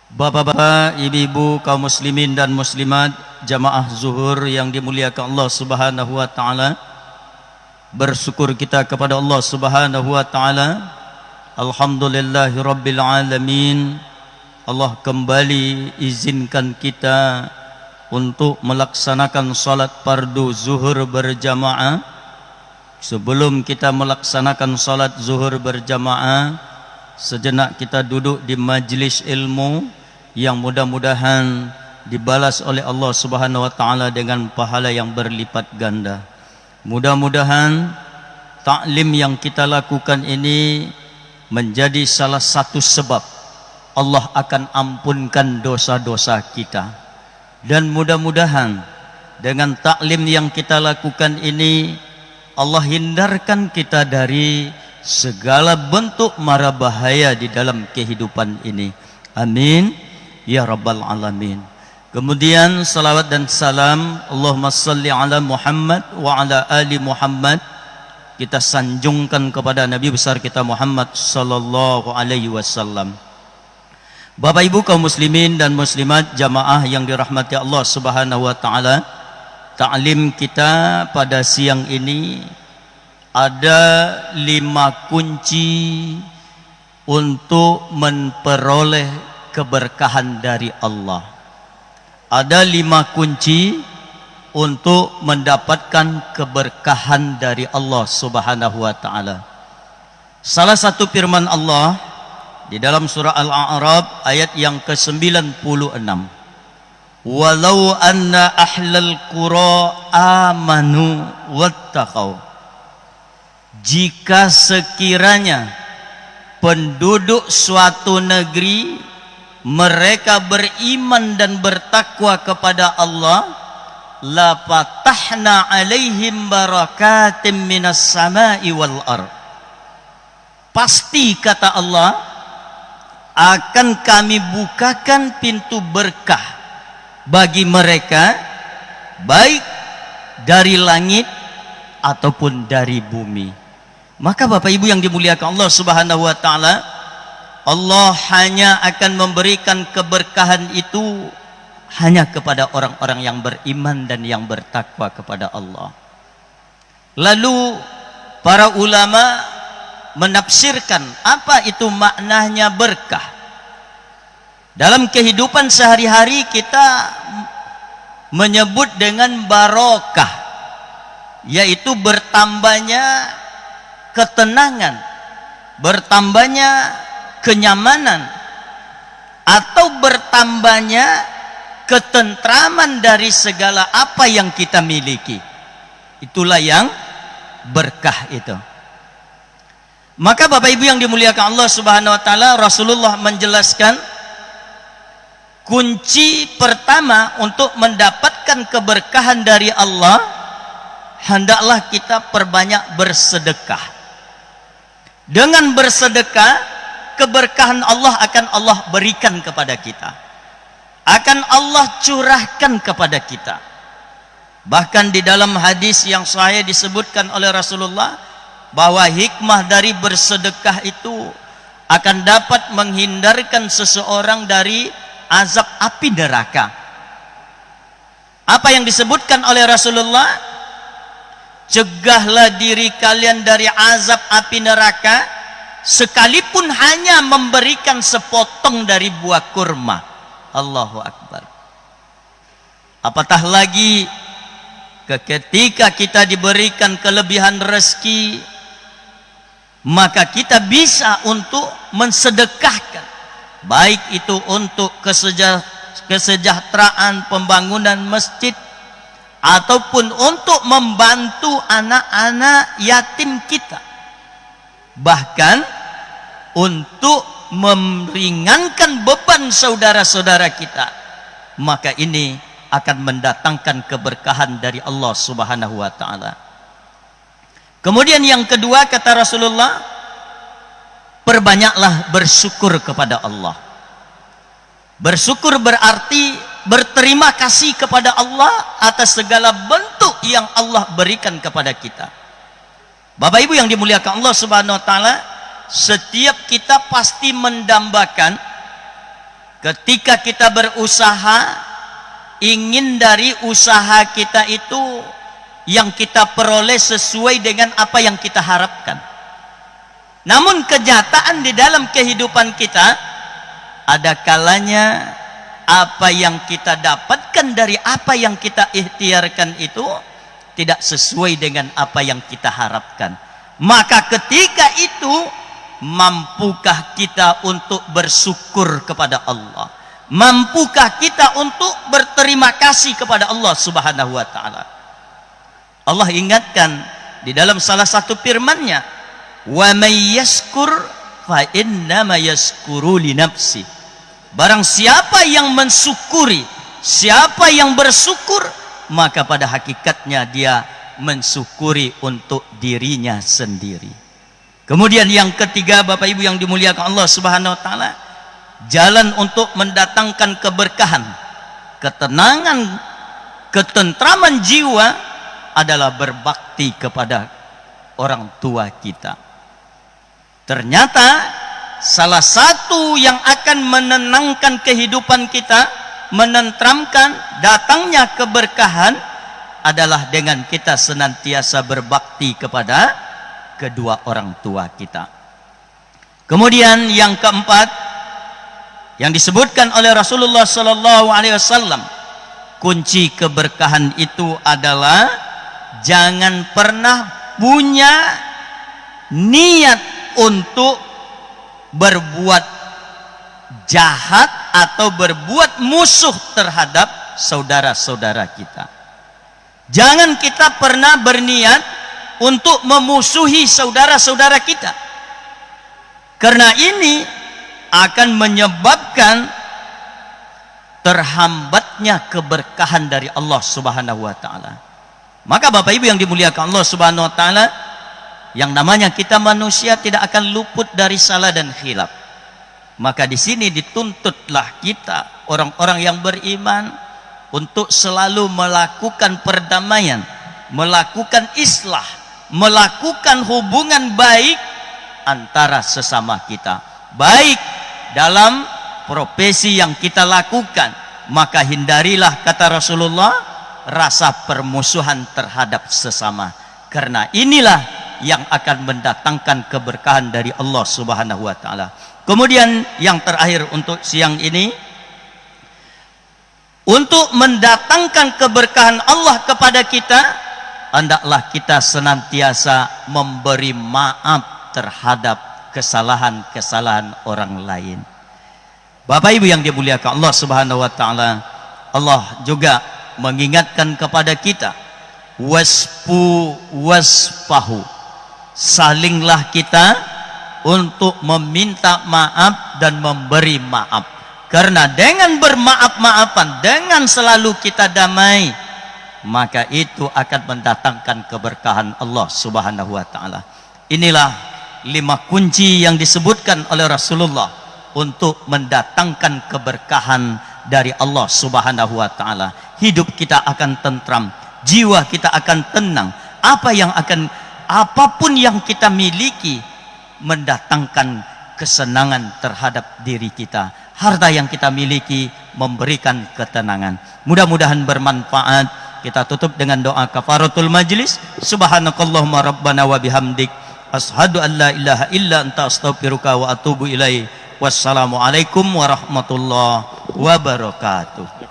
Bapak-bapak, ibu-ibu, kaum muslimin dan muslimat, jamaah zuhur yang dimuliakan Allah Subhanahu wa taala. Bersyukur kita kepada Allah Subhanahu wa taala. Alhamdulillahirabbil alamin. Allah kembali izinkan kita untuk melaksanakan salat fardu zuhur berjamaah. Sebelum kita melaksanakan salat zuhur berjamaah, sejenak kita duduk di majlis ilmu yang mudah-mudahan dibalas oleh Allah Subhanahu wa taala dengan pahala yang berlipat ganda. Mudah-mudahan taklim yang kita lakukan ini menjadi salah satu sebab Allah akan ampunkan dosa-dosa kita. Dan mudah-mudahan dengan taklim yang kita lakukan ini Allah hindarkan kita dari segala bentuk mara bahaya di dalam kehidupan ini. Amin ya rabbal alamin. Kemudian salawat dan salam Allahumma salli ala Muhammad wa ala ali Muhammad kita sanjungkan kepada Nabi besar kita Muhammad sallallahu alaihi wasallam. Bapak Ibu kaum muslimin dan muslimat, jamaah yang dirahmati Allah Subhanahu wa taala, taklim kita pada siang ini ada 5 kunci untuk memperoleh keberkahan dari Allah. Ada 5 kunci untuk mendapatkan keberkahan dari Allah Subhanahu wa taala. Salah satu firman Allah di dalam surah Al-A'raf ayat yang ke-96. Walau anna ahlal qura amanu wattaqau. Jika sekiranya penduduk suatu negeri mereka beriman dan bertakwa kepada Allah, la fatahna alaihim barakatim minas sama'i wal ard. Pasti kata Allah akan kami bukakan pintu berkah bagi mereka, baik dari langit ataupun dari bumi. Maka Bapak Ibu yang dimuliakan Allah Subhanahu wa taala, Allah hanya akan memberikan keberkahan itu hanya kepada orang-orang yang beriman dan yang bertakwa kepada Allah. Lalu para ulama menafsirkan apa itu maknanya berkah. Dalam kehidupan sehari-hari kita menyebut dengan barokah, yaitu bertambahnya ketenangan, bertambahnya kenyamanan, atau bertambahnya ketentraman dari segala apa yang kita miliki. Itulah yang berkah itu. Maka Bapak Ibu yang dimuliakan Allah Subhanahu wa taala, Rasulullah menjelaskan kunci pertama untuk mendapatkan keberkahan dari Allah, hendaklah kita perbanyak bersedekah. Dengan bersedekah, keberkahan Allah akan Allah berikan kepada kita, akan Allah curahkan kepada kita. Bahkan di dalam hadis yang sahih disebutkan oleh Rasulullah bahwa hikmah dari bersedekah itu akan dapat menghindarkan seseorang dari azab api neraka. Apa yang disebutkan oleh Rasulullah? Cegahlah diri kalian dari azab api neraka sekalipun hanya memberikan sepotong dari buah kurma. Allahu Akbar. Apatah lagi ketika kita diberikan kelebihan rezeki, maka kita bisa untuk mensedekahkan, baik itu untuk kesejahteraan pembangunan masjid ataupun untuk membantu anak-anak yatim kita, bahkan untuk meringankan beban saudara-saudara kita. Maka ini akan mendatangkan keberkahan dari Allah Subhanahu wa taala. Kemudian yang kedua kata Rasulullah, perbanyaklah bersyukur kepada Allah. Bersyukur berarti berterima kasih kepada Allah atas segala bentuk yang Allah berikan kepada kita. Bapak Ibu yang dimuliakan Allah Subhanahu wa taala, setiap kita pasti mendambakan ketika kita berusaha, ingin dari usaha kita itu yang kita peroleh sesuai dengan apa yang kita harapkan. Namun kenyataan di dalam kehidupan kita, ada kalanya apa yang kita dapatkan dari apa yang kita ikhtiarkan itu tidak sesuai dengan apa yang kita harapkan. Maka ketika itu, mampukah kita untuk bersyukur kepada Allah? Mampukah kita untuk berterima kasih kepada Allah Subhanahu wa taala? Allah ingatkan di dalam salah satu firman-Nya, "Wa may yashkur fa innama yashkuru li nafsi." Barang siapa yang mensyukuri, siapa yang bersyukur, maka pada hakikatnya dia mensyukuri untuk dirinya sendiri. Kemudian yang ketiga, Bapak Ibu yang dimuliakan Allah Subhanahu wa taala, jalan untuk mendatangkan keberkahan, ketenangan, ketentraman jiwa adalah berbakti kepada orang tua kita. Ternyata salah satu yang akan menenangkan kehidupan kita, menentramkan datangnya keberkahan adalah dengan kita senantiasa berbakti kepada kedua orang tua kita. Kemudian yang keempat yang disebutkan oleh Rasulullah sallallahu alaihi wasallam, kunci keberkahan itu adalah jangan pernah punya niat untuk berbuat jahat atau berbuat musuh terhadap saudara-saudara kita. Jangan kita pernah berniat untuk memusuhi saudara-saudara kita, karena ini akan menyebabkan terhambatnya keberkahan dari Allah Subhanahu wa taala. Maka Bapak Ibu yang dimuliakan Allah Subhanahu wa taala, yang namanya kita manusia tidak akan luput dari salah dan khilaf. Maka di sini dituntutlah kita orang-orang yang beriman untuk selalu melakukan perdamaian, melakukan islah, melakukan hubungan baik antara sesama kita, baik dalam profesi yang kita lakukan. Maka hindarilah, kata Rasulullah, rasa permusuhan terhadap sesama, karena inilah yang akan mendatangkan keberkahan dari Allah Subhanahu wa taala. Kemudian yang terakhir untuk siang ini, untuk mendatangkan keberkahan Allah kepada kita, hendaklah kita senantiasa memberi maaf terhadap kesalahan-kesalahan orang lain. Bapak Ibu yang dimuliakan Allah Subhanahu wa taala, Allah juga mengingatkan kepada kita, wasfu wasfahu, salinglah kita untuk meminta maaf dan memberi maaf. Karena dengan bermaaf-maafan, dengan selalu kita damai, maka itu akan mendatangkan keberkahan Allah Subhanahu wa taala. Inilah 5 kunci yang disebutkan oleh Rasulullah untuk mendatangkan keberkahan dari Allah Subhanahu wa taala. Hidup kita akan tentram, jiwa kita akan tenang. Apapun yang kita miliki mendatangkan kesenangan terhadap diri kita. Harta yang kita miliki memberikan ketenangan. Mudah-mudahan bermanfaat. Kita tutup dengan doa kafaratul majlis. Subhanakallahumma rabbana wa bihamdik, ashhadu an la ilaha illa anta astaghfiruka wa atubu ilaik. Wassalamualaikum warahmatullahi wabarakatuh.